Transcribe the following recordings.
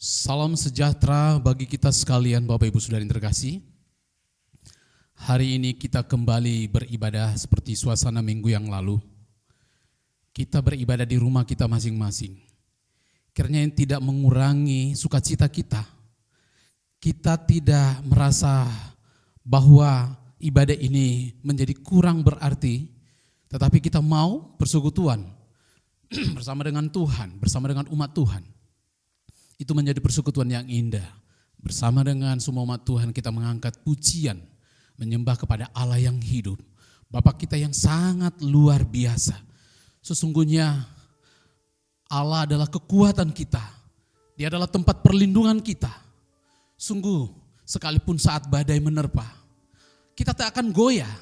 Salam sejahtera bagi kita sekalian, Bapak Ibu Saudara yang terkasih. Hari ini kita kembali beribadah seperti suasana minggu yang lalu. Kita beribadah di rumah kita masing-masing. Kiranya yang tidak mengurangi sukacita kita. Kita tidak merasa bahwa ibadah ini menjadi kurang berarti, tetapi kita mau persekutuan bersama dengan Tuhan, bersama dengan umat Tuhan. Itu menjadi persekutuan yang indah. Bersama dengan semua umat Tuhan kita mengangkat pujian, menyembah kepada Allah yang hidup. Bapa kita yang sangat luar biasa. Sesungguhnya Allah adalah kekuatan kita. Dia adalah tempat perlindungan kita. Sungguh sekalipun saat badai menerpa, kita tak akan goyah.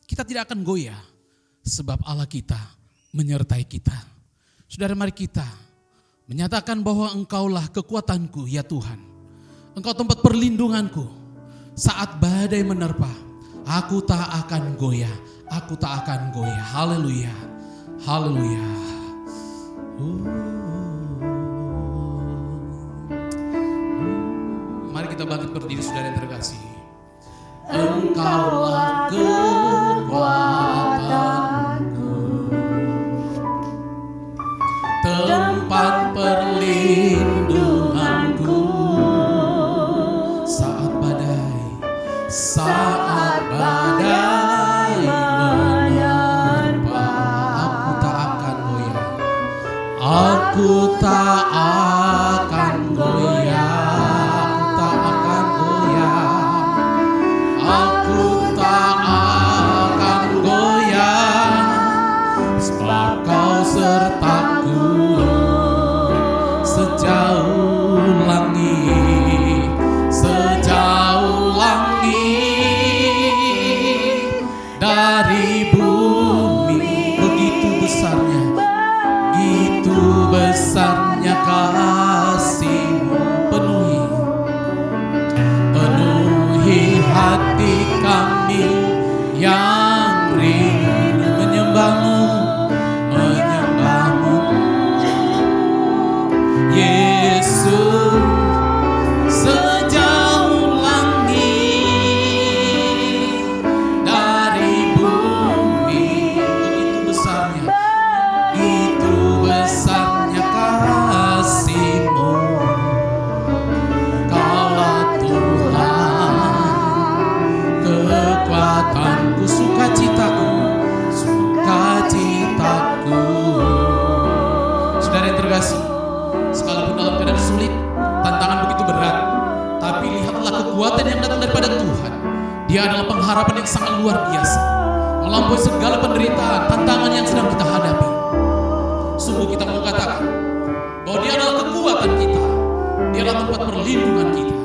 Kita tidak akan goyah. Sebab Allah kita menyertai kita. Saudara, mari kita menyatakan bahwa Engkaulah kekuatanku ya Tuhan. Engkau tempat perlindunganku. Saat badai menerpa, aku tak akan goyah. Aku tak akan goyah. Haleluya. Haleluya. Mari kita bangkit berdiri, saudara yang terkasih. Engkaulah kekuatanku, tempat perlindunganku. Saat badai menerpa, aku tak akan goyah. Aku tak akan goyah, sebab Kau sertaku sejauh langit, dari bumi. Begitu besarnya kasih-Mu, penuhi hati kami yang rindu menyembah-Mu, Yesus. Sejauh langit dari bumi, begitu besarnya kasih-Mu. Kaulah Tuhan, kekuatanku, sukacitaku. Saudara yang terkasih, sekalipun dalam keadaan sulit, tantangan begitu berat, tapi lihatlah kekuatan yang datang daripada Tuhan. Dia adalah pengharapan yang sangat luar biasa, melampaui segala penderitaan, tantangan yang sedang kita hadapi. Sungguh kita mau katakan bahwa Dia adalah kekuatan kita, Dia adalah tempat perlindungan kita.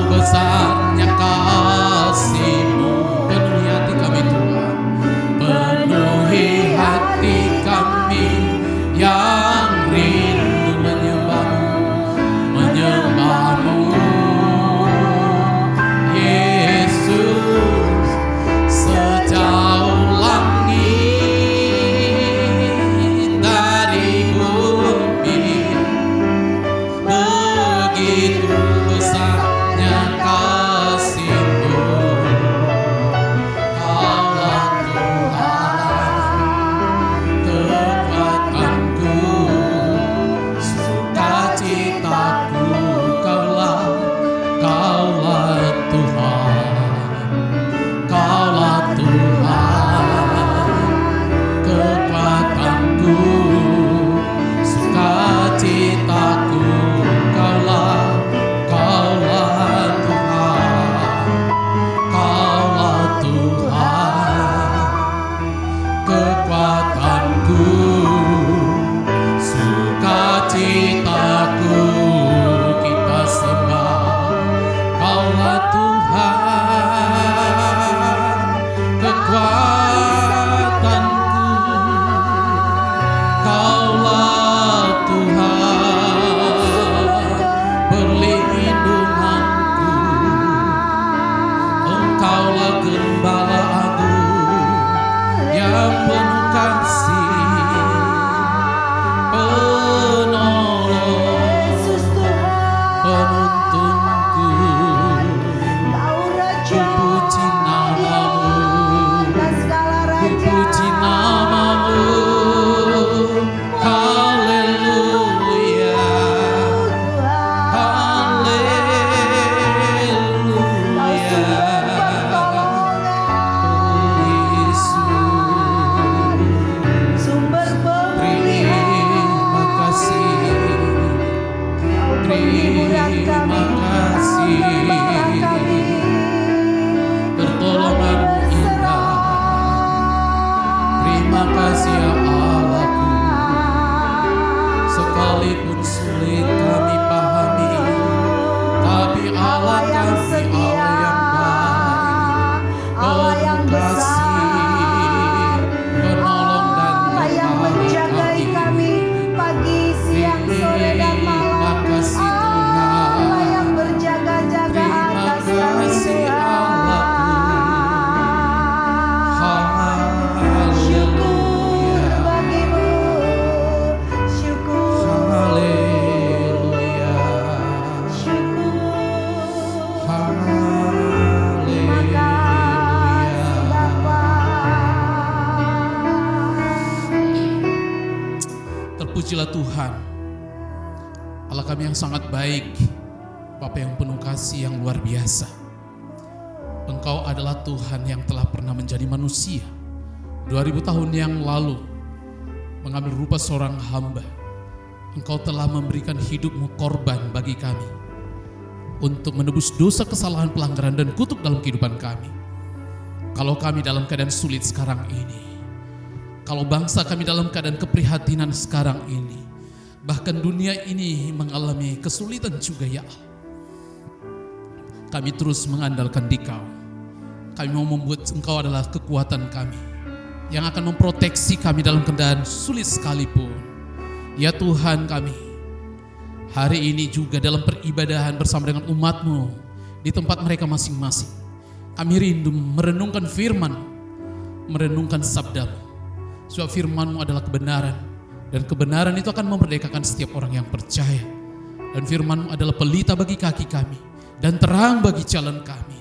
besarnya kasih-Mu. Penuhi hati kami Tuhan, penuhi hati kami yang rindu menyembah-Mu, menyembah-Mu Yesus, sejauh langit dari bumi. Begitu besarnya kasih-Mu, Kaulah Tuhan, kekuatanku, sukacitaku. Kaulah Tuhan, Kaulah Tuhan, kekuatanku, sukacitaku. Kaulah Tuhan, kekuatanku, sukacitaku. Kita sembah Kaulah Tuhan, kekuatanku. Kaulah Tuhan, perlindunganku. Engkaulah Gembala Agung yang penuh kasih, penolong, penuntunku. Kupuji nama-Mu, kupuji nama-Mu. Haleluya, haleluya. Oh Yesus, terima kasih, terima kasih. Pertolongan-Mu indah. Terima kasih ya Allahku. Sekalipun sulit kami pahami, tapi Allah kami Allah yang baik, penuh kasih, penolong dan yang menjagai kami pagi, siang, sore, dan malam. Terima kasih Allah Tuhan. yang berjaga-jaga Terima atas kami kasih Tuhan. Syukur Haleluya, bagimu, syukur, haleluya, syukur. haleluya. Terima kasih Bapa. Terpujilah Tuhan, Allah kami yang sangat baik, Bapa yang penuh kasih yang luar biasa. Engkau adalah Tuhan yang telah pernah menjadi manusia 2000 tahun yang lalu, mengambil rupa seorang hamba. Engkau telah memberikan hidup-Mu korban bagi kami untuk menebus dosa, kesalahan, pelanggaran, dan kutuk dalam kehidupan kami. Kalau kami dalam keadaan sulit sekarang ini, kalau bangsa kami dalam keadaan keprihatinan sekarang ini, bahkan dunia ini mengalami kesulitan juga ya Allah, kami terus mengandalkan Dikau. Kami mau membuat Engkau adalah kekuatan kami, yang akan memproteksi kami dalam keadaan sulit sekalipun. Ya Tuhan kami, hari ini juga dalam peribadahan bersama dengan umat-Mu di tempat mereka masing-masing, kami rindu merenungkan firman, merenungkan sabda-Mu. Sebab firman-Mu adalah kebenaran, dan kebenaran itu akan memerdekakan setiap orang yang percaya. Dan firman-Mu adalah pelita bagi kaki kami dan terang bagi jalan kami,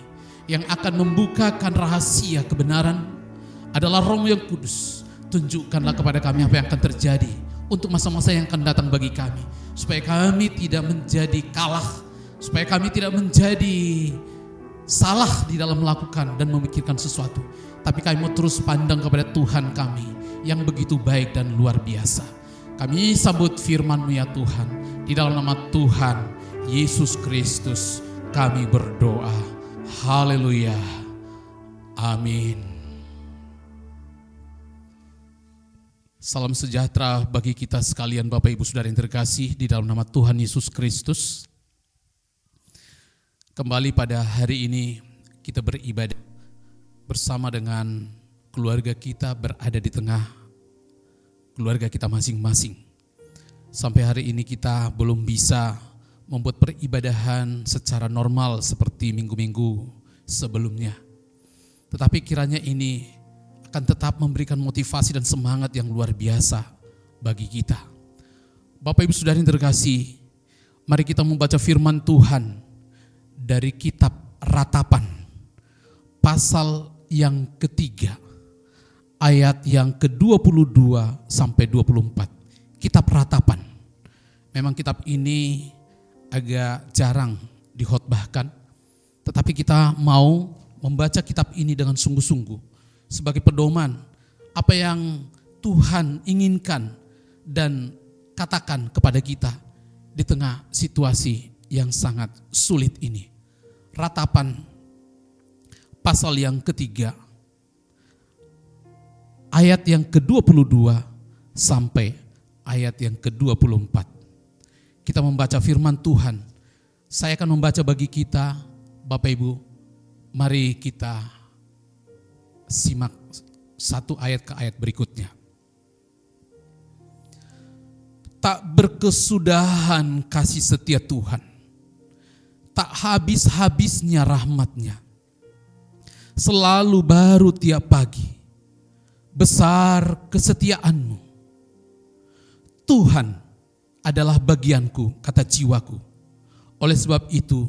yang akan membukakan rahasia kebenaran adalah Roh-Mu yang kudus. Tunjukkanlah kepada kami apa yang akan terjadi untuk masa-masa yang akan datang bagi kami, supaya kami tidak menjadi kalah, supaya kami tidak menjadi salah di dalam melakukan dan memikirkan sesuatu, tapi kami mau terus pandang kepada Tuhan kami yang begitu baik dan luar biasa. Kami sambut firman-Mu ya Tuhan, di dalam nama Tuhan Yesus Kristus kami berdoa. Haleluya, amin. Salam sejahtera bagi kita sekalian Bapak Ibu Saudara yang terkasih di dalam nama Tuhan Yesus Kristus. Kembali pada hari ini kita beribadah bersama dengan keluarga kita, berada di tengah keluarga kita masing-masing. Sampai hari ini kita belum bisa membuat peribadahan secara normal seperti minggu-minggu sebelumnya. Tetapi kiranya ini akan tetap memberikan motivasi dan semangat yang luar biasa bagi kita. Bapak Ibu Saudara yang terkasih, mari kita membaca firman Tuhan dari kitab Ratapan, pasal yang ketiga, ayat yang ke-22 sampai 24. Kitab Ratapan. Memang kitab ini agak jarang dikhotbahkan, tetapi kita mau membaca kitab ini dengan sungguh-sungguh sebagai pedoman apa yang Tuhan inginkan dan katakan kepada kita di tengah situasi yang sangat sulit ini. Ratapan pasal yang ketiga, ayat yang ke-22 sampai ayat yang ke-24. Kita membaca firman Tuhan. Saya akan membaca bagi kita, Bapak Ibu. Mari kita simak satu ayat ke ayat berikutnya. Tak berkesudahan kasih setia Tuhan, tak habis-habisnya rahmat-Nya. Selalu baru tiap pagi, besar kesetiaan-Mu. Tuhan adalah bagianku, kata jiwaku. Oleh sebab itu,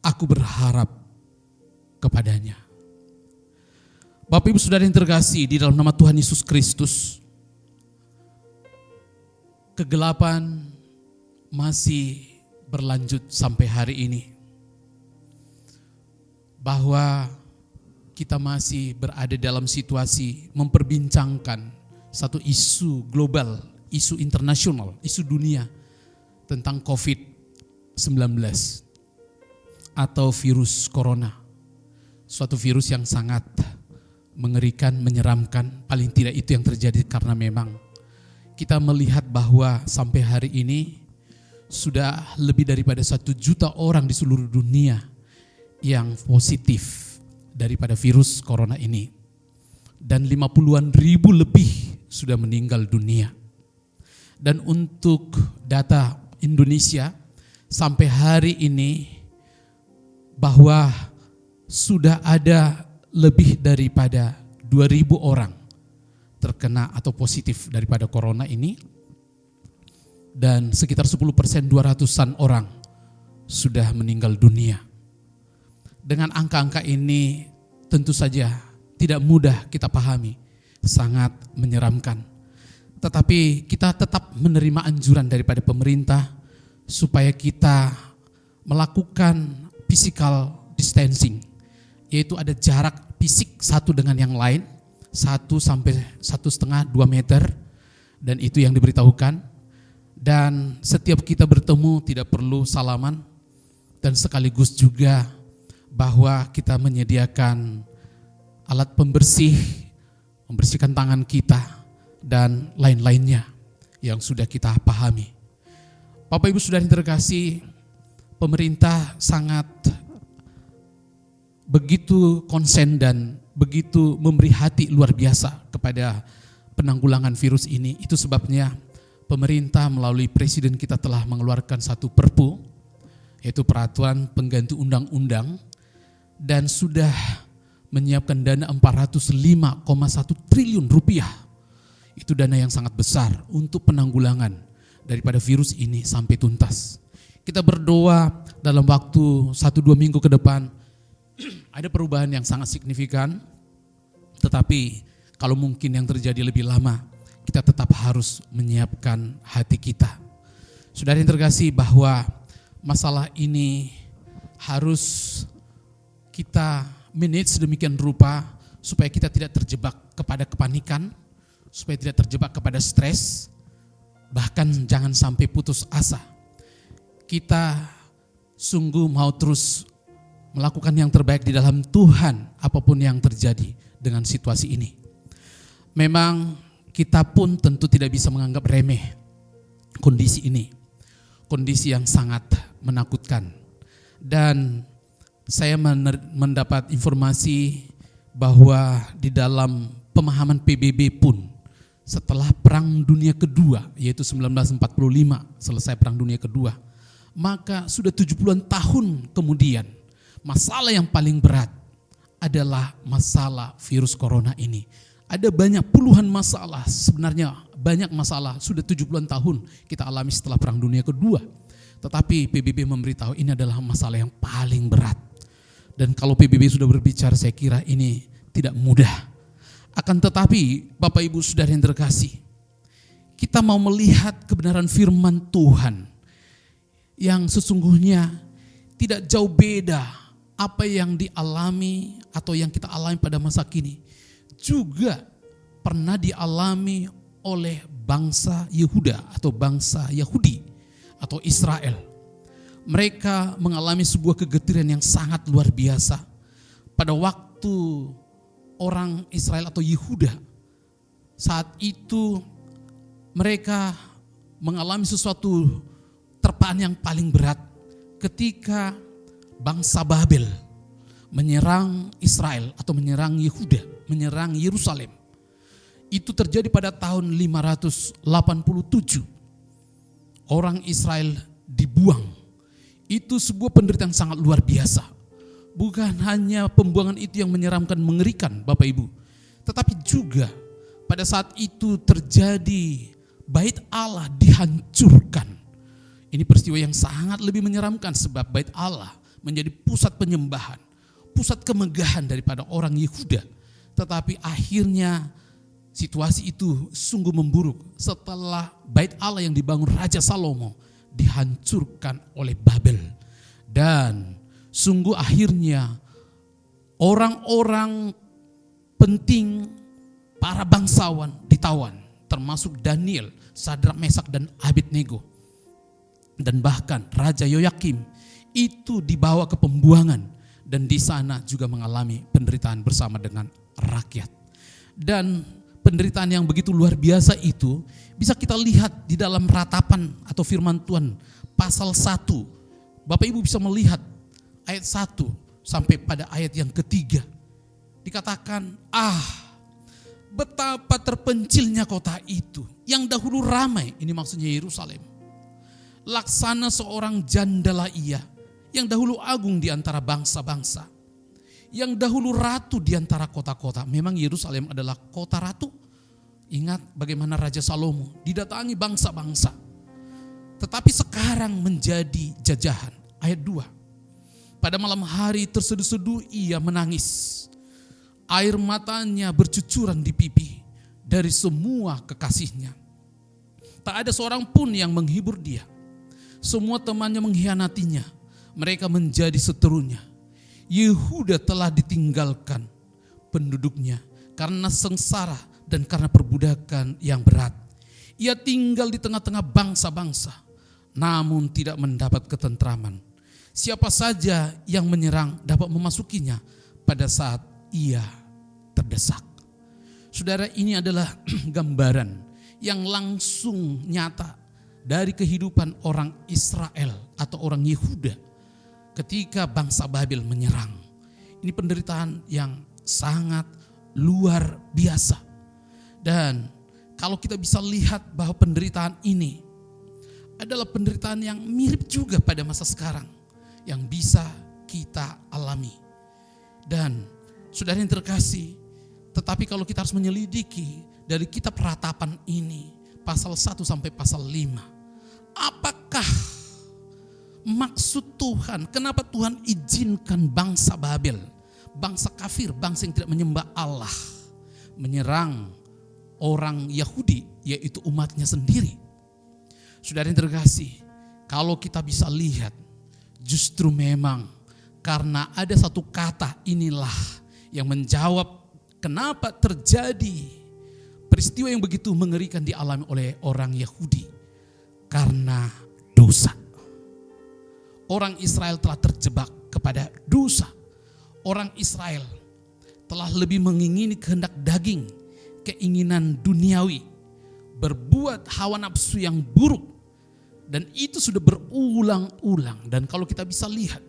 aku berharap kepadanya. Bapak Ibu Saudara yang terkasih, di dalam nama Tuhan Yesus Kristus, kegelapan masih berlanjut sampai hari ini. Bahwa kita masih berada dalam situasi memperbincangkan satu isu global, isu internasional, isu dunia tentang COVID-19 atau virus corona. Suatu virus yang sangat mengerikan, menyeramkan. Paling tidak itu yang terjadi karena memang kita melihat bahwa sampai hari ini sudah lebih daripada 1 juta orang di seluruh dunia yang positif daripada virus corona ini. Dan 50-an ribu lebih sudah meninggal dunia. Dan untuk data Indonesia sampai hari ini bahwa sudah ada lebih daripada 2.000 orang terkena atau positif daripada corona ini. Dan sekitar 10%, 200-an orang sudah meninggal dunia. Dengan angka-angka ini tentu saja tidak mudah kita pahami, sangat menyeramkan. Tetapi kita tetap menerima anjuran daripada pemerintah supaya kita melakukan physical distancing, yaitu ada jarak fisik satu dengan yang lain, 1 sampai 1,5-2 meter, dan itu yang diberitahukan. Dan setiap kita bertemu tidak perlu salaman, dan sekaligus juga bahwa kita menyediakan alat pembersih, membersihkan tangan kita, dan lain-lainnya yang sudah kita pahami. Bapak Ibu Saudara yang terkasih, pemerintah sangat begitu konsen dan begitu memberi hati luar biasa kepada penanggulangan virus ini. Itu sebabnya pemerintah melalui presiden kita telah mengeluarkan satu perpu, yaitu peraturan pengganti undang-undang, dan sudah menyiapkan dana 405,1 triliun rupiah. Itu dana yang sangat besar untuk penanggulangan daripada virus ini sampai tuntas. Kita berdoa dalam waktu 1-2 minggu ke depan ada perubahan yang sangat signifikan. Tetapi kalau mungkin yang terjadi lebih lama, kita tetap harus menyiapkan hati kita. Saudara yang terkasih, bahwa masalah ini harus kita manage sedemikian rupa supaya kita tidak terjebak kepada kepanikan, supaya tidak terjebak kepada stres, bahkan jangan sampai putus asa. Kita sungguh mau terus melakukan yang terbaik di dalam Tuhan apapun yang terjadi dengan situasi ini. Memang kita pun tentu tidak bisa menganggap remeh kondisi ini. Kondisi yang sangat menakutkan. Dan saya mendapat informasi bahwa di dalam pemahaman PBB pun setelah Perang Dunia Kedua, yaitu 1945 selesai Perang Dunia Kedua, maka sudah 70-an tahun kemudian masalah yang paling berat adalah masalah virus corona ini. Ada banyak puluhan masalah, sebenarnya banyak masalah sudah 70-an tahun kita alami setelah Perang Dunia Kedua. Tetapi PBB memberitahu ini adalah masalah yang paling berat. Dan kalau PBB sudah berbicara, saya kira ini tidak mudah. Akan tetapi Bapak Ibu Saudara yang terkasih, kita mau melihat kebenaran firman Tuhan yang sesungguhnya tidak jauh beda apa yang dialami atau yang kita alami pada masa kini juga pernah dialami oleh bangsa Yehuda atau bangsa Yahudi atau Israel. Mereka mengalami sebuah kegetiran yang sangat luar biasa pada waktu orang Israel atau Yehuda. Saat itu mereka mengalami sesuatu terpaan yang paling berat ketika bangsa Babel menyerang Israel atau menyerang Yehuda, menyerang Yerusalem. Itu terjadi pada tahun 587. Orang Israel dibuang. Itu sebuah penderitaan sangat luar biasa. Bukan hanya pembuangan itu yang menyeramkan, mengerikan Bapak Ibu, tetapi juga pada saat itu terjadi bait Allah dihancurkan. Ini peristiwa yang sangat lebih menyeramkan sebab bait Allah menjadi pusat penyembahan, pusat kemegahan daripada orang Yehuda. Tetapi akhirnya situasi itu sungguh memburuk setelah bait Allah yang dibangun Raja Salomo dihancurkan oleh Babel. Dan sungguh akhirnya orang-orang penting, para bangsawan ditawan, termasuk Daniel, Sadrak, Mesak, dan Abednego. Dan bahkan Raja Yoyakim itu dibawa ke pembuangan dan di sana juga mengalami penderitaan bersama dengan rakyat. Dan penderitaan yang begitu luar biasa itu bisa kita lihat di dalam ratapan atau firman Tuhan pasal 1. Bapak Ibu bisa melihat ayat 1 sampai pada ayat yang ketiga. Dikatakan, betapa terpencilnya kota itu yang dahulu ramai, ini maksudnya Yerusalem. Laksana seorang jandala ia, yang dahulu agung di antara bangsa-bangsa, yang dahulu ratu di antara kota-kota. Memang Yerusalem adalah kota ratu. Ingat bagaimana Raja Salomo didatangi bangsa-bangsa. Tetapi sekarang menjadi jajahan. Ayat 2. Pada malam hari terseduh-seduh ia menangis. Air matanya bercucuran di pipi dari semua kekasihnya. Tak ada seorang pun yang menghibur dia. Semua temannya mengkhianatinya. Mereka menjadi seterunya. Yehuda telah ditinggalkan penduduknya karena sengsara dan karena perbudakan yang berat. Ia tinggal di tengah-tengah bangsa-bangsa, namun tidak mendapat ketentraman. Siapa saja yang menyerang dapat memasukinya pada saat ia terdesak. Saudara, ini adalah gambaran yang langsung nyata dari kehidupan orang Israel atau orang Yehuda ketika bangsa Babel menyerang. Ini penderitaan yang sangat luar biasa. Dan kalau kita bisa lihat bahwa penderitaan ini adalah penderitaan yang mirip juga pada masa sekarang yang bisa kita alami. Dan saudara yang terkasih, tetapi kalau kita harus menyelidiki dari kitab ratapan ini, pasal 1 sampai pasal 5, apakah maksud Tuhan, kenapa Tuhan izinkan bangsa Babel, bangsa kafir, bangsa yang tidak menyembah Allah, menyerang orang Yahudi, yaitu umatnya sendiri. Saudara yang terkasih, kalau kita bisa lihat, justru memang karena ada satu kata inilah yang menjawab kenapa terjadi peristiwa yang begitu mengerikan dialami oleh orang Yahudi. Karena dosa. Orang Israel telah terjebak kepada dosa. Orang Israel telah lebih mengingini kehendak daging, keinginan duniawi, berbuat hawa nafsu yang buruk. Dan itu sudah berulang-ulang. Dan kalau kita bisa lihat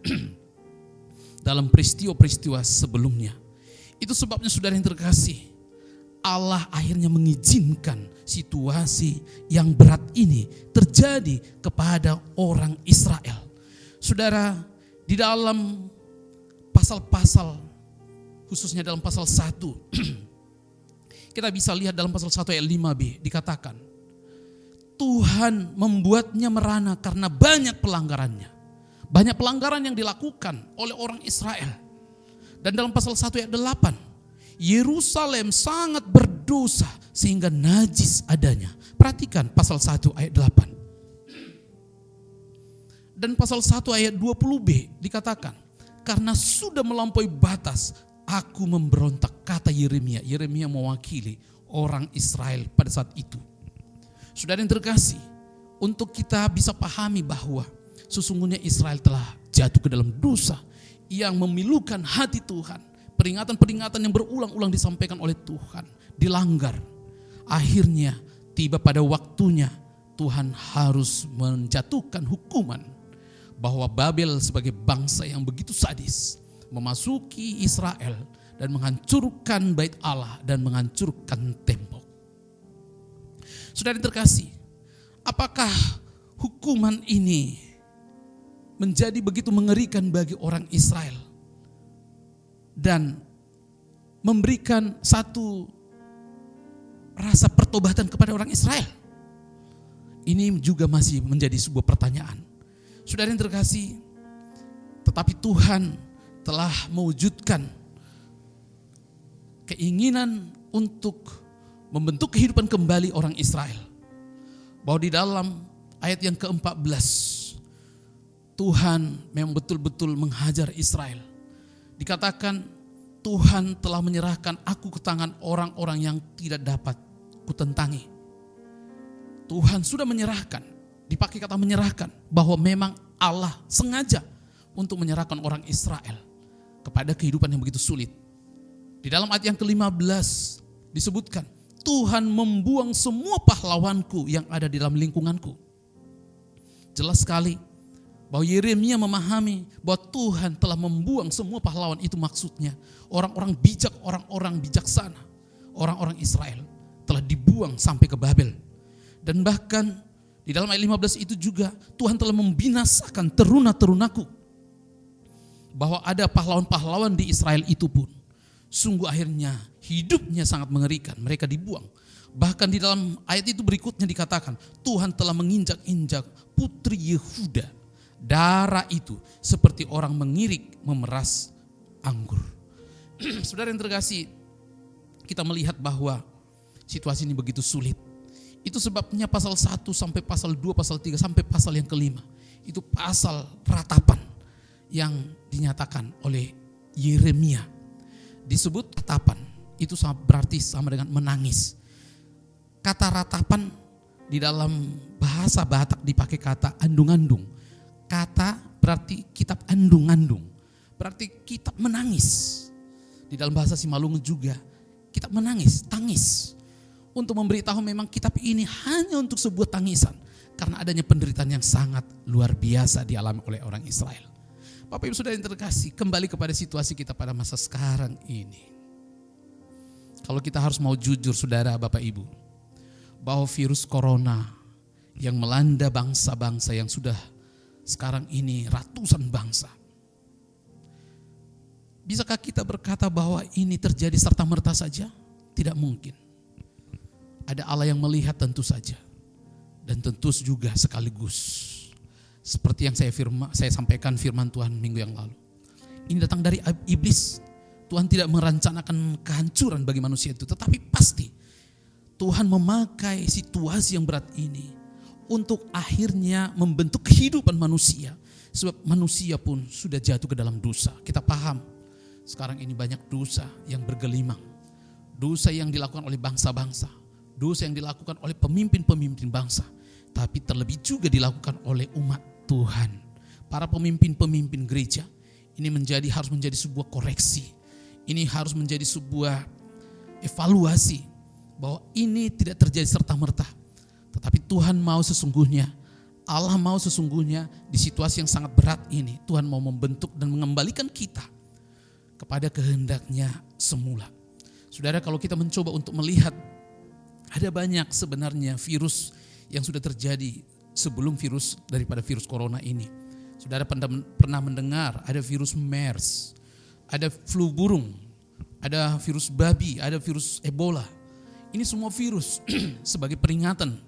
dalam peristiwa-peristiwa sebelumnya. Itu sebabnya saudara yang terkasih, Allah akhirnya mengizinkan situasi yang berat ini terjadi kepada orang Israel. Saudara, di dalam pasal-pasal, khususnya dalam pasal 1, kita bisa lihat dalam pasal 1 ayat 5b dikatakan, Tuhan membuatnya merana karena banyak pelanggarannya. Banyak pelanggaran yang dilakukan oleh orang Israel. Dan dalam pasal 1 ayat 8, Yerusalem sangat berdosa sehingga najis adanya. Perhatikan pasal 1 ayat 8. Dan pasal 1 ayat 20b dikatakan, karena sudah melampaui batas, aku memberontak, kata Yeremia. Yeremia mewakili orang Israel pada saat itu. Saudara yang terkasih, untuk kita bisa pahami bahwa sesungguhnya Israel telah jatuh ke dalam dosa yang memilukan hati Tuhan. Peringatan-peringatan yang berulang-ulang disampaikan oleh Tuhan dilanggar. Akhirnya tiba pada waktunya Tuhan harus menjatuhkan hukuman bahwa Babel sebagai bangsa yang begitu sadis memasuki Israel dan menghancurkan bait Allah dan menghancurkan tembok. Saudara yang terkasih, apakah hukuman ini menjadi begitu mengerikan bagi orang Israel dan memberikan satu rasa pertobatan kepada orang Israel? Ini juga masih menjadi sebuah pertanyaan. Saudara yang terkasih, tetapi Tuhan telah mewujudkan keinginan untuk membentuk kehidupan kembali orang Israel. Bahwa di dalam ayat yang ke-14, Tuhan memang betul-betul menghajar Israel. Dikatakan Tuhan telah menyerahkan aku ke tangan orang-orang yang tidak dapat kutentangi. Tuhan sudah menyerahkan, dipakai kata menyerahkan, bahwa memang Allah sengaja untuk menyerahkan orang Israel kepada kehidupan yang begitu sulit. Di dalam ayat yang ke-15 disebutkan, Tuhan membuang semua pahlawanku yang ada di dalam lingkunganku. Jelas sekali bahwa Yeremia memahami bahwa Tuhan telah membuang semua pahlawan. Itu maksudnya orang-orang bijak, orang-orang bijaksana, orang-orang Israel telah dibuang sampai ke Babel. Dan bahkan di dalam ayat 15 itu juga Tuhan telah membinasakan teruna-terunaku. Bahwa ada pahlawan-pahlawan di Israel itu pun sungguh akhirnya hidupnya sangat mengerikan. Mereka dibuang. Bahkan di dalam ayat itu berikutnya dikatakan Tuhan telah menginjak-injak putri Yehuda. Darah itu seperti orang mengirik memeras anggur. Saudara yang terkasih, kita melihat bahwa situasi ini begitu sulit. Itu sebabnya pasal 1 sampai pasal 2, pasal 3 sampai pasal yang ke-5. Itu pasal ratapan yang dinyatakan oleh Yeremia. Disebut ratapan, itu berarti sama dengan menangis. Kata ratapan di dalam bahasa Batak dipakai kata andung-andung. Kata berarti kitab andung-andung, berarti kitab menangis. Di dalam bahasa Simalungun juga kitab menangis, tangis. Untuk memberitahu memang kitab ini hanya untuk sebuah tangisan. Karena adanya penderitaan yang sangat luar biasa dialami oleh orang Israel. Bapak Ibu Saudara yang terkasih, kembali kepada situasi kita pada masa sekarang ini. Kalau kita harus mau jujur saudara Bapak Ibu, bahwa virus corona yang melanda bangsa-bangsa yang sudah sekarang ini ratusan bangsa. Bisakah kita berkata bahwa ini terjadi serta-merta saja? Tidak mungkin. Ada Allah yang melihat tentu saja. Dan tentu juga sekaligus. Seperti yang saya sampaikan firman Tuhan minggu yang lalu. Ini datang dari iblis. Tuhan tidak merencanakan kehancuran bagi manusia itu. Tetapi pasti Tuhan memakai situasi yang berat ini untuk akhirnya membentuk kehidupan manusia. Sebab manusia pun sudah jatuh ke dalam dosa. Kita paham sekarang ini banyak dosa yang bergelimang. Dosa yang dilakukan oleh bangsa-bangsa. Dosa yang dilakukan oleh pemimpin-pemimpin bangsa. Tapi terlebih juga dilakukan oleh umat Tuhan. Para pemimpin-pemimpin gereja. Ini harus menjadi sebuah koreksi. Ini harus menjadi sebuah evaluasi. Bahwa ini tidak terjadi serta-merta. Tetapi Tuhan mau sesungguhnya, Allah mau sesungguhnya di situasi yang sangat berat ini, Tuhan mau membentuk dan mengembalikan kita kepada kehendaknya semula. Saudara, kalau kita mencoba untuk melihat, ada banyak sebenarnya virus yang sudah terjadi sebelum virus daripada virus corona ini. Saudara pernah mendengar ada virus MERS, ada flu burung, ada virus babi, ada virus Ebola. Ini semua virus sebagai peringatan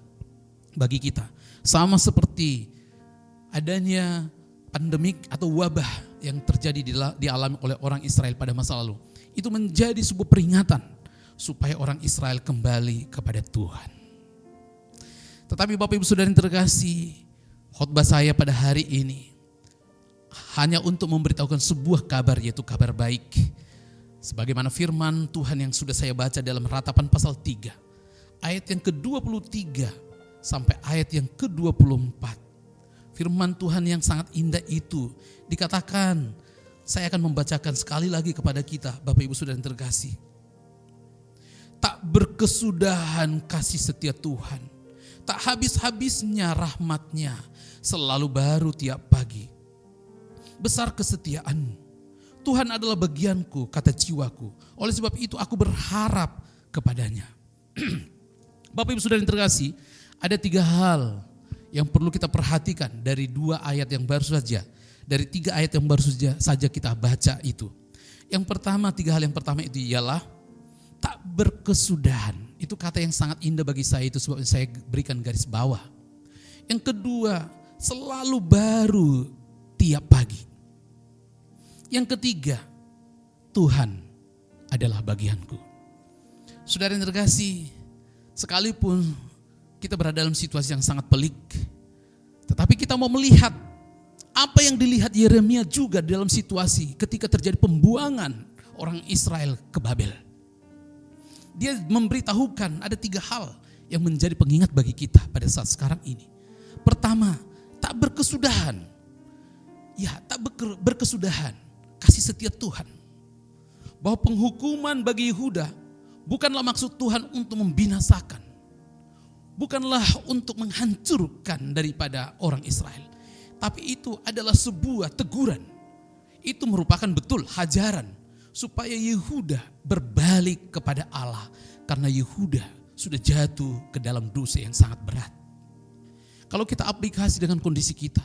bagi kita. Sama seperti adanya pandemik atau wabah yang terjadi dialami oleh orang Israel pada masa lalu. Itu menjadi sebuah peringatan supaya orang Israel kembali kepada Tuhan. Tetapi Bapak Ibu Saudara yang terkasih, khotbah saya pada hari ini hanya untuk memberitahukan sebuah kabar, yaitu kabar baik. Sebagaimana firman Tuhan yang sudah saya baca dalam Ratapan pasal 3, ayat yang ke-23 sampai ayat yang ke-24. Firman Tuhan yang sangat indah itu dikatakan, saya akan membacakan sekali lagi kepada kita, Bapak Ibu Saudara yang terkasih. Tak berkesudahan kasih setia Tuhan, tak habis-habisnya rahmatnya, selalu baru tiap pagi. Besar kesetiaan-Mu, Tuhan adalah bagianku, kata jiwaku. Oleh sebab itu aku berharap kepadanya. Bapak Ibu Saudara yang terkasih, ada 3 hal yang perlu kita perhatikan dari 2 ayat yang baru saja, dari 3 ayat yang baru saja kita baca itu. Yang pertama, 3 hal yang pertama itu ialah tak berkesudahan. Itu kata yang sangat indah bagi saya, itu sebab saya berikan garis bawah. Yang kedua, selalu baru tiap pagi. Yang ketiga, Tuhan adalah bagianku. Saudara yang terkasih, sekalipun kita berada dalam situasi yang sangat pelik, tetapi kita mau melihat apa yang dilihat Yeremia juga dalam situasi ketika terjadi pembuangan orang Israel ke Babel. Dia memberitahukan ada 3 hal yang menjadi pengingat bagi kita pada saat sekarang ini. Pertama, tak berkesudahan. Ya, tak berkesudahan kasih setia Tuhan. Bahwa penghukuman bagi Yehuda bukanlah maksud Tuhan untuk membinasakan. Bukanlah untuk menghancurkan daripada orang Israel. Tapi itu adalah sebuah teguran. Itu merupakan betul hajaran supaya Yehuda berbalik kepada Allah. Karena Yehuda sudah jatuh ke dalam dosa yang sangat berat. Kalau kita aplikasi dengan kondisi kita,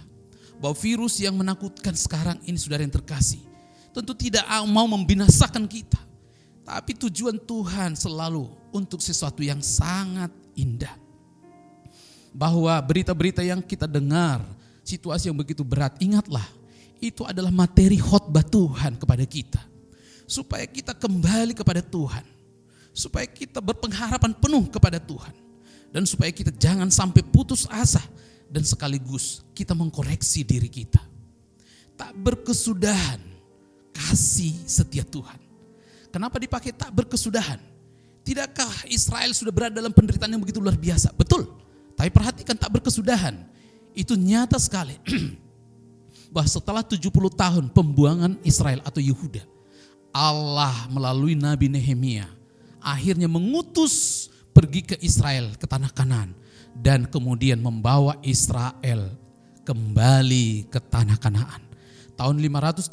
bahwa virus yang menakutkan sekarang ini, saudara yang terkasih, tentu tidak mau membinasakan kita. Tapi tujuan Tuhan selalu untuk sesuatu yang sangat indah. Bahwa berita-berita yang kita dengar, situasi yang begitu berat, ingatlah, itu adalah materi khotbah Tuhan kepada kita. Supaya kita kembali kepada Tuhan. Supaya kita berpengharapan penuh kepada Tuhan. Dan supaya kita jangan sampai putus asa. Dan sekaligus kita mengkoreksi diri kita. Tak berkesudahan kasih setia Tuhan. Kenapa dipakai tak berkesudahan? Tidakkah Israel sudah berada dalam penderitaan yang begitu luar biasa? Betul. Tapi perhatikan tak berkesudahan. Itu nyata sekali. Bahwa setelah 70 tahun pembuangan Israel atau Yehuda, Allah melalui Nabi Nehemia akhirnya mengutus pergi ke Israel, ke tanah Kanaan. Dan kemudian membawa Israel kembali ke tanah Kanaan. Tahun 538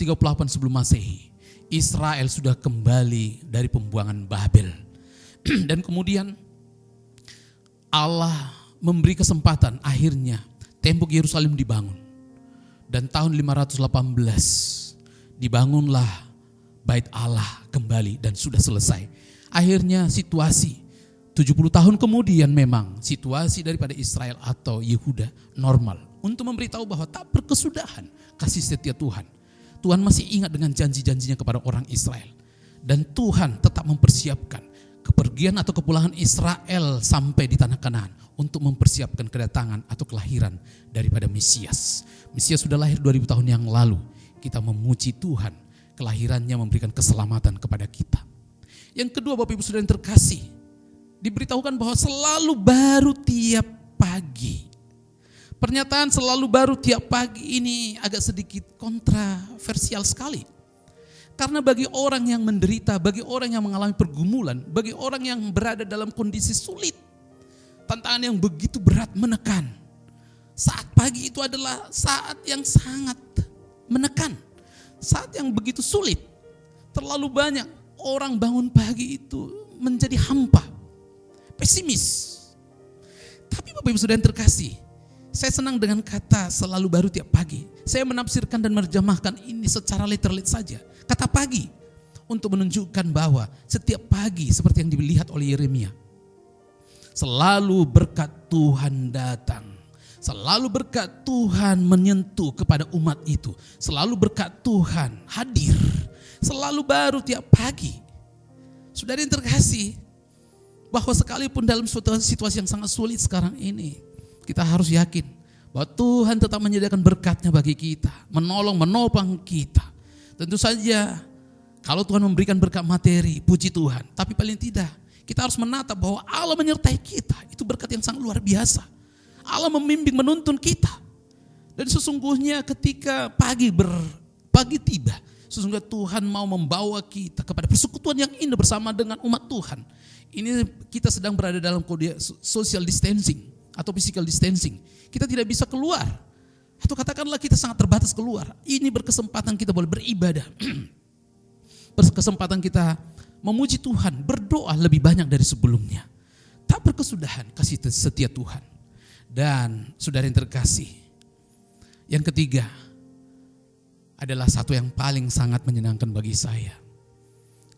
sebelum Masehi, Israel sudah kembali dari pembuangan Babel. Dan kemudian Allah memberi kesempatan, akhirnya tembok Yerusalem dibangun. Dan tahun 518 dibangunlah Bait Allah kembali dan sudah selesai. Akhirnya situasi 70 tahun kemudian memang situasi daripada Israel atau Yehuda normal. Untuk memberitahu bahwa tak berkesudahan kasih setia Tuhan. Tuhan masih ingat dengan janji-janjinya kepada orang Israel. Dan Tuhan tetap mempersiapkan kepergian atau kepulangan Israel sampai di tanah Kanaan untuk mempersiapkan kedatangan atau kelahiran daripada Mesias. Mesias sudah lahir 2000 tahun yang lalu. Kita memuji Tuhan, kelahirannya memberikan keselamatan kepada kita. Yang kedua, Bapak Ibu Saudara yang terkasih, diberitahukan bahwa selalu baru tiap pagi. Pernyataan selalu baru tiap pagi ini agak sedikit kontroversial sekali. Karena bagi orang yang menderita, bagi orang yang mengalami pergumulan, bagi orang yang berada dalam kondisi sulit, tantangan yang begitu berat menekan, saat pagi itu adalah saat yang sangat menekan, saat yang begitu sulit. Terlalu banyak orang bangun pagi itu menjadi hampa, pesimis. Tapi Bapak Ibu Saudara yang terkasih, saya senang dengan kata selalu baru tiap pagi. Saya menafsirkan dan menerjemahkan ini secara literal saja. Kata pagi untuk menunjukkan bahwa setiap pagi seperti yang dilihat oleh Yeremia, selalu berkat Tuhan datang. Selalu berkat Tuhan menyentuh kepada umat itu. Selalu berkat Tuhan hadir. Selalu baru tiap pagi. Saudara yang terkasih, bahwa sekalipun dalam suatu situasi yang sangat sulit sekarang ini, kita harus yakin bahwa Tuhan tetap menyediakan berkat-Nya bagi kita, menolong, menopang kita. Tentu saja kalau Tuhan memberikan berkat materi, puji Tuhan. Tapi paling tidak kita harus menatap bahwa Allah menyertai kita. Itu berkat yang sangat luar biasa. Allah membimbing, menuntun kita. Dan sesungguhnya ketika pagi tiba, sesungguhnya Tuhan mau membawa kita kepada persekutuan yang indah bersama dengan umat Tuhan. Ini kita sedang berada dalam kode social distancing atau physical distancing. Kita tidak bisa keluar. Atau katakanlah kita sangat terbatas keluar. Ini berkesempatan kita boleh beribadah. Berkesempatan kita memuji Tuhan, berdoa lebih banyak dari sebelumnya. Tak berkesudahan kasih setia Tuhan. Dan saudara yang terkasih, yang ketiga adalah satu yang paling sangat menyenangkan bagi saya.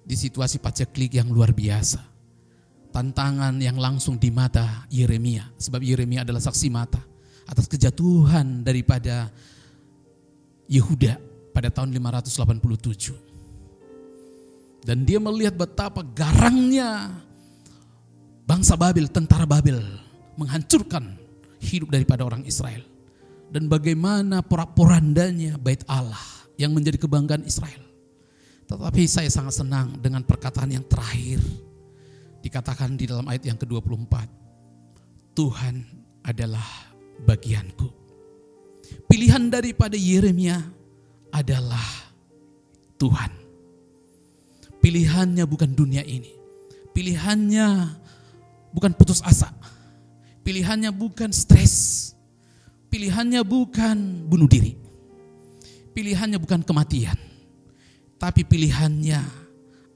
Di situasi paceklik yang luar biasa. Tantangan yang langsung di mata Yeremia. Sebab Yeremia adalah saksi mata atas kejatuhan daripada Yehuda pada tahun 587. Dan dia melihat betapa garangnya bangsa Babel, tentara Babel menghancurkan hidup daripada orang Israel. Dan bagaimana porak-porandanya bait Allah yang menjadi kebanggaan Israel. Tetapi saya sangat senang dengan perkataan yang terakhir. Dikatakan di dalam ayat yang ke-24, Tuhan adalah bagianku. Pilihan daripada Yeremia adalah Tuhan. Pilihannya bukan dunia ini. Pilihannya bukan putus asa. Pilihannya bukan stres. Pilihannya bukan bunuh diri. Pilihannya bukan kematian. Tapi pilihannya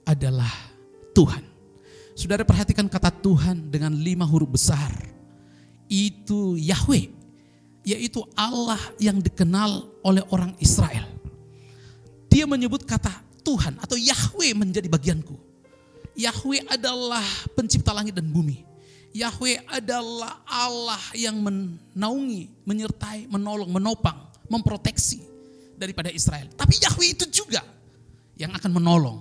adalah Tuhan. Saudara perhatikan kata Tuhan dengan 5 huruf besar. Itu Yahweh, yaitu Allah yang dikenal oleh orang Israel. Dia menyebut kata Tuhan atau Yahweh menjadi bagianku. Yahweh adalah pencipta langit dan bumi. Yahweh adalah Allah yang menaungi, menyertai, menolong, menopang, memproteksi daripada Israel. Tapi Yahweh itu juga yang akan menolong.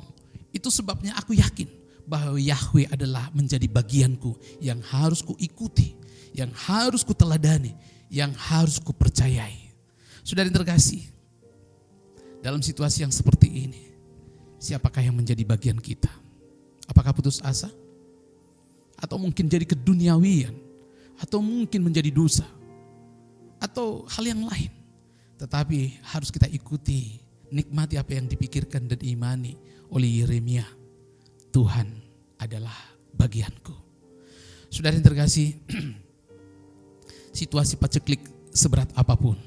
Itu sebabnya aku yakin bahwa Yahweh adalah menjadi bagianku yang harus kuikuti, yang harus kuteladani, yang harus kupercayai. Saudara yang terkasih, dalam situasi yang seperti ini, siapakah yang menjadi bagian kita? Apakah putus asa? Atau mungkin jadi keduniawian? Atau mungkin menjadi dosa? Atau hal yang lain? Tetapi harus kita ikuti, nikmati apa yang dipikirkan dan diimani oleh Yeremia. Tuhan adalah bagianku. Saudara yang terkasih, situasi paceklik seberat apapun,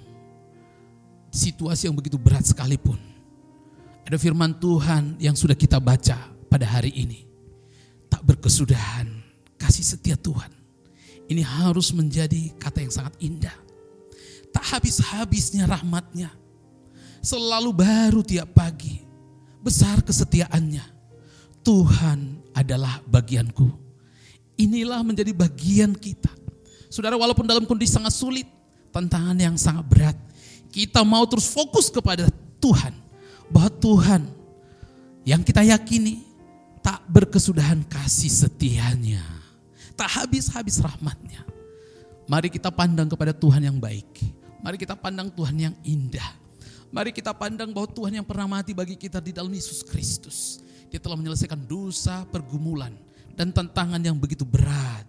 situasi yang begitu berat sekalipun, ada firman Tuhan yang sudah kita baca pada hari ini. Tak berkesudahan kasih setia Tuhan. Ini harus menjadi kata yang sangat indah. Tak habis-habisnya rahmat-Nya. Selalu baru tiap pagi. Besar kesetiaannya. Tuhan adalah bagianku. Inilah menjadi bagian kita. Saudara, walaupun dalam kondisi sangat sulit, tantangan yang sangat berat, kita mau terus fokus kepada Tuhan. Bahwa Tuhan yang kita yakini tak berkesudahan kasih setianya. Tak habis-habis rahmat-Nya. Mari kita pandang kepada Tuhan yang baik. Mari kita pandang Tuhan yang indah. Mari kita pandang bahwa Tuhan yang pernah mati bagi kita di dalam Yesus Kristus. Dia telah menyelesaikan dosa, pergumulan, dan tantangan yang begitu berat.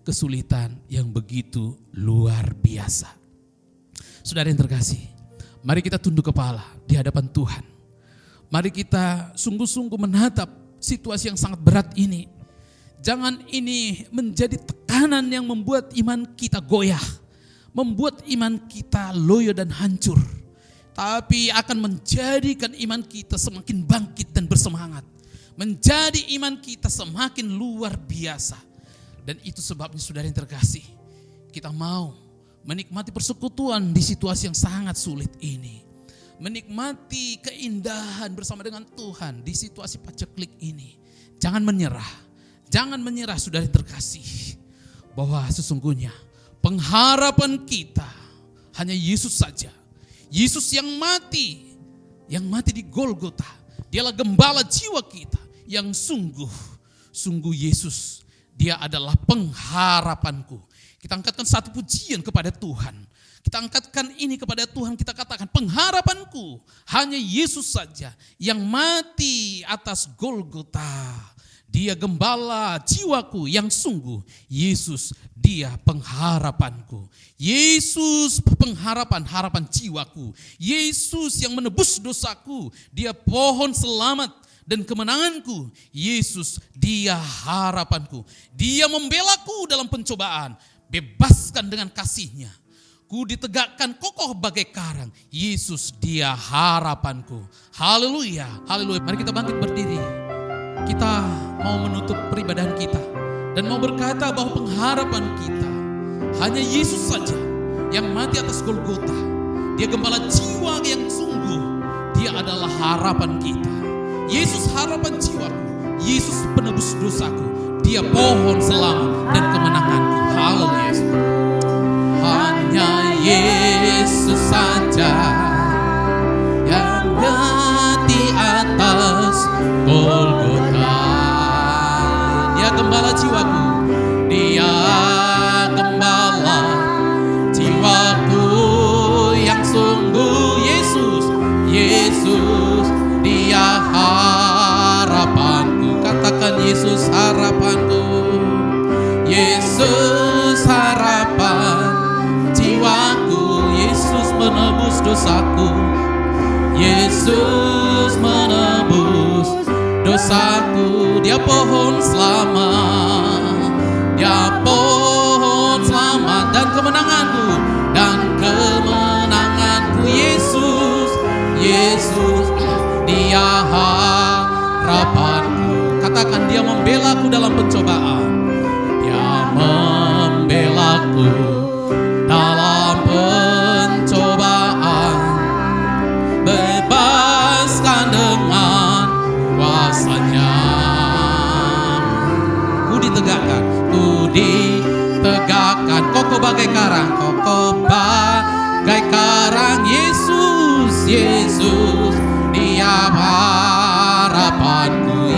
Kesulitan yang begitu luar biasa. Saudara yang terkasih, mari kita tunduk kepala di hadapan Tuhan. Mari kita sungguh-sungguh menatap situasi yang sangat berat ini. Jangan ini menjadi tekanan yang membuat iman kita goyah. Membuat iman kita loyo dan hancur. Tapi akan menjadikan iman kita semakin bangkit dan bersemangat. menjadi iman kita semakin luar biasa. Dan itu sebabnya saudara yang terkasih, kita mau menikmati persekutuan di situasi yang sangat sulit ini. Menikmati keindahan bersama dengan Tuhan di situasi paceklik ini. Jangan menyerah saudara yang terkasih. Bahwa sesungguhnya pengharapan kita hanya Yesus saja. Yesus yang mati di Golgota. Dialah gembala jiwa kita yang sungguh Yesus. Dia adalah pengharapanku. Kita angkatkan satu pujian kepada Tuhan. Kita angkatkan ini kepada Tuhan, kita katakan pengharapanku hanya Yesus saja yang mati atas Golgota. Dia gembala jiwaku yang sungguh. Yesus, dia pengharapanku. Yesus harapan jiwaku. Yesus yang menebus dosaku. Dia pohon selamat dan kemenanganku. Yesus, dia harapanku. Dia membelaku dalam pencobaan. Bebaskan dengan kasih-Nya. Ku ditegakkan kokoh bagai karang. Yesus, dia harapanku. Haleluya, haleluya. Mari kita bangkit berdiri. Kita mau menutup peribadahan kita dan mau berkata bahwa pengharapan kita hanya Yesus saja yang mati atas Golgota. Dia gembala jiwa yang sungguh. Dia adalah harapan kita. Yesus harapan jiwaku. Yesus penebus dosaku. Dia pohon selamat dan kemenanganku. Haleluya. Hanya Yesus saja yang di atas Golgota. Dia gembala jiwaku. Dia gembala jiwaku yang sungguh. Yesus, dia harapanku. Katakan Yesus harapanku. Yesus harapan jiwaku. Yesus menebus dosaku. Yesus menebus dosaku. Dia pohon selamat. Dia pohon selamat dan kemenanganku. Yesus, dia harapanku. Katakan dia membelaku dalam pencobaan. Dia membelaku dalam pencobaan. Bebaskan dengan kuasa-Nya. Ku ditegakkan kokoh bagai karang. Kokoh bagai karang. Yesus, dia harapanku.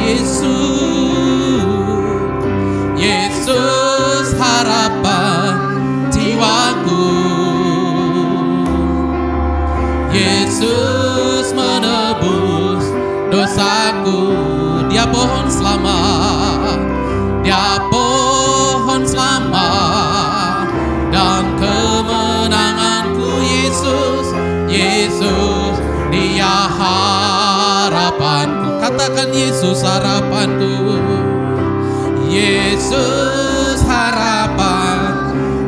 Yesus harapan jiwaku. Yesus menebus dosaku. Dia pohon selamat. Dia pohon selamat dan kemenanganku. Yesus, dia harapanku. Katakan Yesus harapanku. Yesus harapan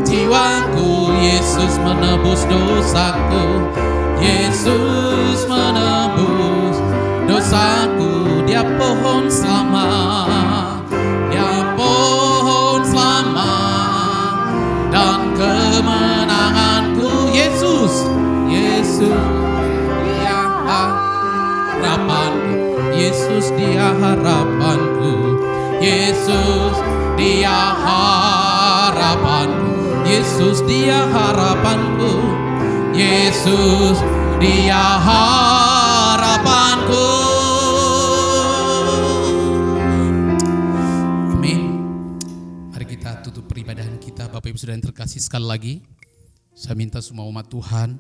jiwaku. Yesus menebus dosaku. Yesus menebus dosaku. Dia pohon selamat. Dia pohon selamat dan kemenanganku. Yesus, dia harapanku. Yesus, dia harapanku. Yesus, dia harapanku. Yesus, dia harapanku. Yesus, dia harapanku. Amin. Mari kita tutup peribadahan kita. Bapak Ibu Saudara yang terkasih, sekali lagi saya minta semua umat Tuhan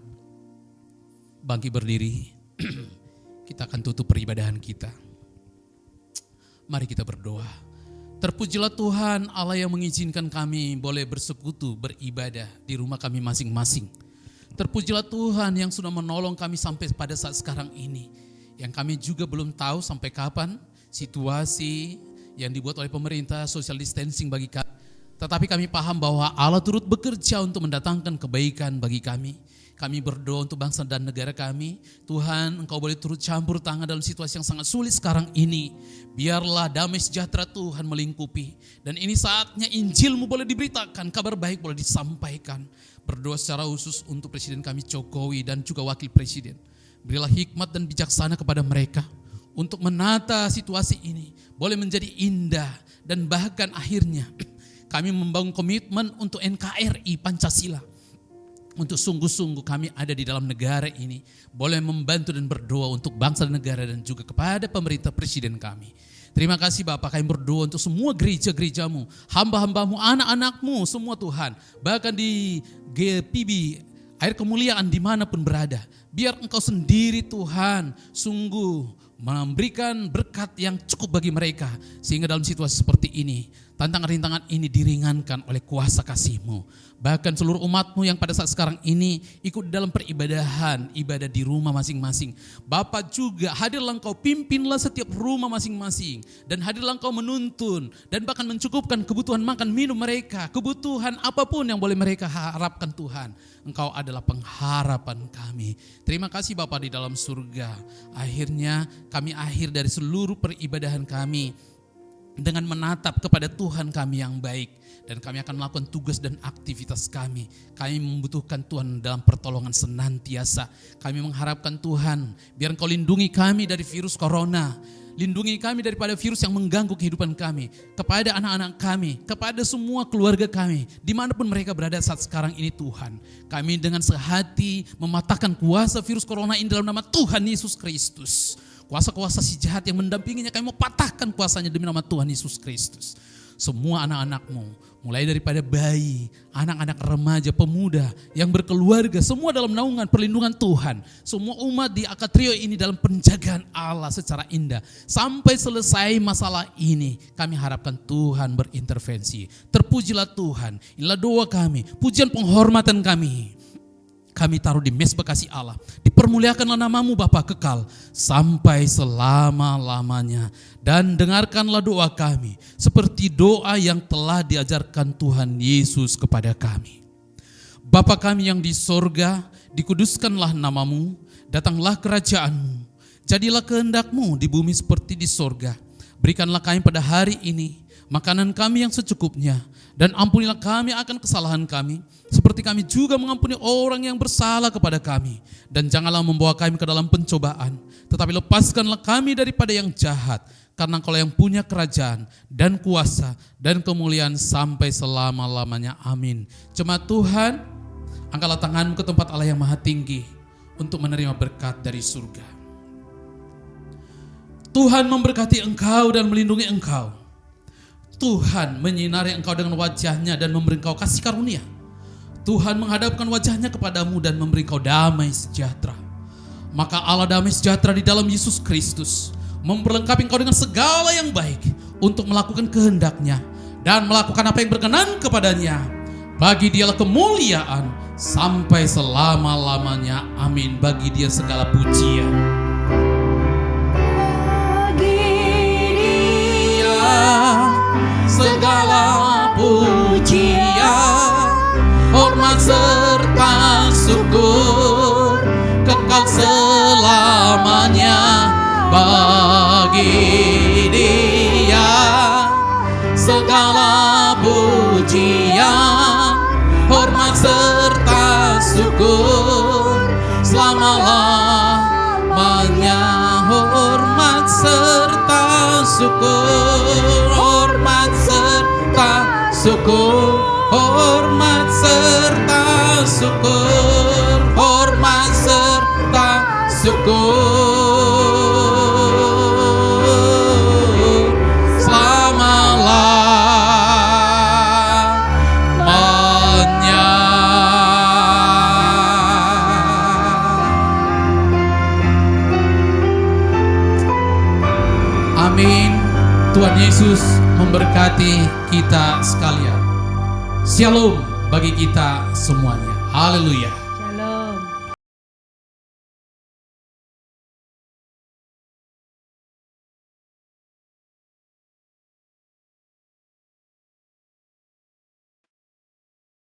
bangkit berdiri. Kita akan tutup peribadahan kita. Mari kita berdoa. Terpujilah Tuhan Allah yang mengizinkan kami boleh bersekutu, beribadah di rumah kami masing-masing. Terpujilah Tuhan yang sudah menolong kami sampai pada saat sekarang ini. Yang kami juga belum tahu sampai kapan situasi yang dibuat oleh pemerintah social distancing bagi kami. Tetapi kami paham bahwa Allah turut bekerja untuk mendatangkan kebaikan bagi kami. Kami berdoa untuk bangsa dan negara kami. Tuhan, Engkau boleh turut campur tangan dalam situasi yang sangat sulit sekarang ini. Biarlah damai sejahtera Tuhan melingkupi. Dan ini saatnya Injil-Mu boleh diberitakan, kabar baik boleh disampaikan. Berdoa secara khusus untuk Presiden kami Jokowi dan juga Wakil Presiden. Berilah hikmat dan bijaksana kepada mereka untuk menata situasi ini. Boleh menjadi indah dan bahkan akhirnya kami membangun komitmen untuk NKRI Pancasila. Untuk sungguh-sungguh kami ada di dalam negara ini. Boleh membantu dan berdoa untuk bangsa dan negara dan juga kepada pemerintah presiden kami. Terima kasih Bapak, kami berdoa untuk semua gereja-gerejamu, hamba-hambamu, anak-anakmu semua Tuhan. Bahkan di GPB, air kemuliaan dimanapun berada. Biar Engkau sendiri Tuhan sungguh memberikan berkat yang cukup bagi mereka. Sehingga dalam situasi seperti ini, tantangan-rintangan ini diringankan oleh kuasa kasih-Mu. Bahkan seluruh umat-Mu yang pada saat sekarang ini ikut dalam peribadahan, ibadah di rumah masing-masing. Bapak juga hadirlah Engkau, pimpinlah setiap rumah masing-masing. Dan hadirlah Engkau menuntun dan bahkan mencukupkan kebutuhan makan minum mereka. Kebutuhan apapun yang boleh mereka harapkan Tuhan. Engkau adalah pengharapan kami. Terima kasih Bapak di dalam surga. Akhirnya kami akhir dari seluruh peribadahan kami dengan menatap kepada Tuhan kami yang baik. Dan kami akan melakukan tugas dan aktivitas kami. Kami membutuhkan Tuhan dalam pertolongan senantiasa. Kami mengharapkan Tuhan, biar Engkau lindungi kami dari virus corona. Lindungi kami daripada virus yang mengganggu kehidupan kami. Kepada anak-anak kami, kepada semua keluarga kami, dimanapun mereka berada saat sekarang ini Tuhan. Kami dengan sehati mematahkan kuasa virus corona ini dalam nama Tuhan Yesus Kristus. Kuasa-kuasa si jahat yang mendampinginya, kami mau patahkan kuasanya demi nama Tuhan Yesus Kristus. Semua anak-anak-Mu, mulai daripada bayi, anak-anak remaja, pemuda yang berkeluarga, semua dalam naungan perlindungan Tuhan. Semua umat di Akatrio ini dalam penjagaan Allah secara indah. Sampai selesai masalah ini, kami harapkan Tuhan berintervensi. Terpujilah Tuhan, inilah doa kami, pujian penghormatan kami. Kami taruh di mezbah kasih Allah. Dipermuliakanlah nama-Mu Bapa kekal sampai selama-lamanya. Dan dengarkanlah doa kami seperti doa yang telah diajarkan Tuhan Yesus kepada kami. Bapa kami yang di sorga, dikuduskanlah nama-Mu, datanglah kerajaan-Mu. Jadilah kehendak-Mu di bumi seperti di sorga. Berikanlah kami pada hari ini makanan kami yang secukupnya. Dan ampunilah kami akan kesalahan kami, seperti kami juga mengampuni orang yang bersalah kepada kami. Dan janganlah membawa kami ke dalam pencobaan, tetapi lepaskanlah kami daripada yang jahat. Karena Engkau yang punya kerajaan dan kuasa dan kemuliaan sampai selama-lamanya. Amin. Jemaat Tuhan, angkatlah tanganmu ke tempat Allah yang maha tinggi untuk menerima berkat dari surga. Tuhan memberkati engkau dan melindungi engkau. Tuhan menyinari engkau dengan wajahnya dan memberi engkau kasih karunia. Tuhan menghadapkan wajahnya kepadamu dan memberi engkau damai sejahtera. Maka Allah damai sejahtera di dalam Yesus Kristus memperlengkapi engkau dengan segala yang baik untuk melakukan kehendak-Nya dan melakukan apa yang berkenan kepadanya. Bagi Dialah kemuliaan sampai selama-lamanya. Amin. Bagi Dia segala pujian. Segala pujian, hormat serta syukur kekal selamanya bagi Dia. Segala pujian, hormat serta syukur selama-lamanya. Hormat serta syukur, hormat serta syukur, hormat serta syukur, hormat serta syukur selama-lamanya. Amin. Tuhan Yesus memberkati kita sekalian. Shalom bagi kita semuanya. Haleluya.